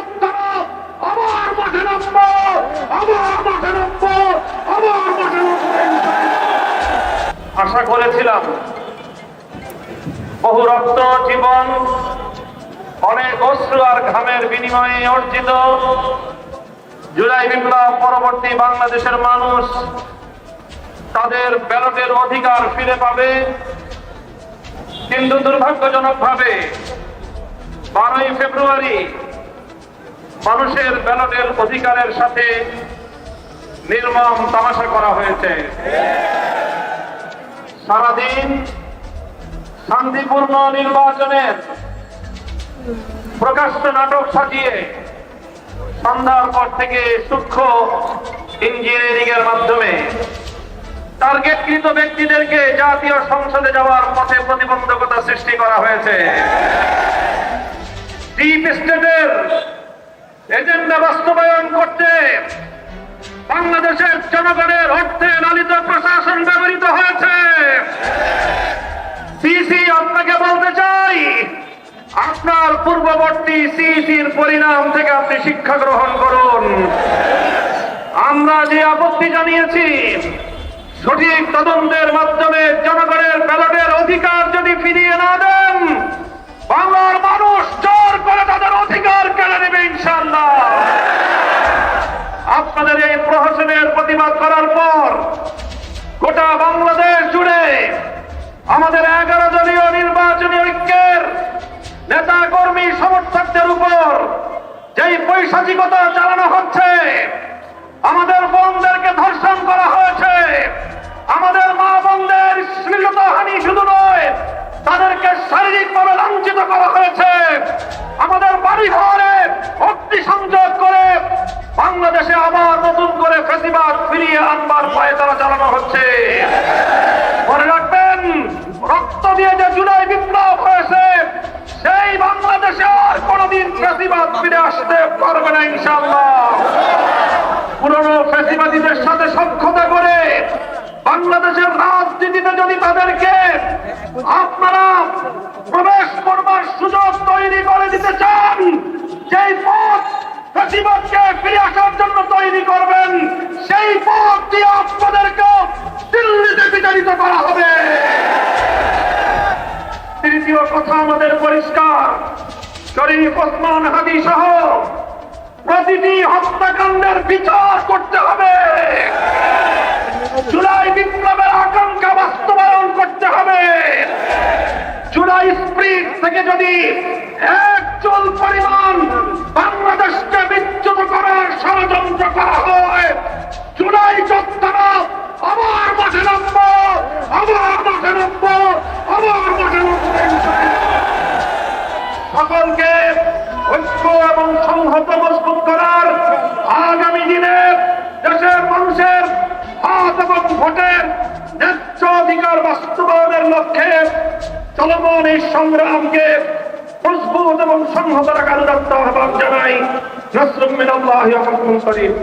যোদ্ধারা আবার মাঠে নামবো, আবার মাঠে নামবো, আবার মাঠে নামবো। আশা করেছিলাম বহু রক্ত, জীবন, অনেক অশ্রু আর ঘামের বিনিময়ে অর্জিত জুলাই বিপ্লব পরবর্তী বাংলাদেশের মানুষ তাদের ব্যালটের অধিকার ফিরে পাবে, কিন্তু দুর্ভাগ্যজনকভাবে 12ই ফেব্রুয়ারি মানুষের ব্যালটের অধিকারের সাথে নির্মম তামাশা করা হয়েছে। সারাদিন শান্তিপূর্ণ নির্বাচনের প্রকাশ্য নাটক সাজিয়ে সন্ধ্যার পর থেকে সূক্ষ্ম ইঞ্জিনিয়ারিং এর মাধ্যমে টার্গেটকৃত ব্যক্তিদেরকে জাতীয় সংসদে যাওয়ার পথে প্রতিবন্ধকতা সৃষ্টি করা হয়েছে। ডিপ স্টেটের এজেন্ডা বাস্তবায়ন করতে বাংলাদেশের জনগণের অর্থে লালিত প্রশাসন ব্যবহৃত হয়েছে। সিসি আপনাকে বলতে চাই, আপনার পূর্ববর্তী সিসির পরিণাম থেকে আপনি শিক্ষা গ্রহণ করুন। আমরা যে আপত্তি জানিয়েছি, সঠিক তদন্তের মাধ্যমে জনগণের ব্যালটের অধিকার যদি ফিরিয়ে না দেন, বাংলার মানুষ জোর করে তাদের অধিকার কেড়ে নেবে ইনশাআল্লাহ। আপনাদের এই প্রহসনের প্রতিবাদ করার পর গোটা বাংলাদেশ জুড়ে আমাদের 11 দলীয় নির্বাচনী ঐক্যের নেতা কর্মী সমর্থকদের উপর যেই পৈশাচিকতা চালানো হচ্ছে, আমাদের বোনদেরকে ধর্ষণ করা হয়েছে, আমাদের মা বোনদের শ্লীলতাহানি শুধু নয়, তাদেরকে শারীরিকভাবে লাঞ্ছিত করা হয়েছে, আমাদের বাড়ি ঘরে অগ্নিসংযোগ করে বাংলাদেশে আবার নতুন করে ফ্যাসিবাদ ফিরিয়ে আনবার পায়তারা চালানো হচ্ছে। মনে রাখবেন, রক্ত দিয়ে যে জুলাই বিপ্লব হয়েছে, সেই বাংলাদেশে আর কোনদিন ফ্যাসিবাদ ফিরে আসতে পারবে না ইনশাআল্লাহ। পুরনো ফ্যাসিবাদীদের সাথে সখ্যতা করে বাংলাদেশের রাজনীতিতে যদি তাদেরকে আপনারা প্রবেশ করবার সুযোগ তৈরি করে দিতে চান, যেই পথ ফ্যাসিবাদকে ফিরে আসার জন্য তৈরি করবেন, সেই পথ দিয়ে আপনাদেরকে দিল্লিতে বিতাড়িত করা হবে। তৃতীয় কথা আমাদের পরিষ্কার, শরীফ ওসমান হাদি সহ প্রতিটি হত্যাকাণ্ডের বিচার করতে হবে। জুলাই বিপ্লবের আকাঙ্ক্ষা বাস্তবায়ন করতে হবে। জুলাই স্প্রিট থেকে যদি এক চুল পরিমাণ বাংলাদেশকে বিচ্যুত করার ষড়যন্ত্র করা হয়, জুলাই যোদ্ধারা আবার মাঠে নামবো, আবার মাঠে নামবো, আবার মাঠে নামবো। সকলকে ঐক্য এবং সংহত মজবুত করার, আগামী দিনে দেশের মানুষের হাত এবং ভোটের ন্যায্য অধিকার বাস্তবায়নের লক্ষ্যে চলমান এই সংগ্রামকে মজবুত এবং সংহত রাখার আহ্বান জানাই। নাসরুম মিনাল্লাহি ওয়া ফাতহুন করিম।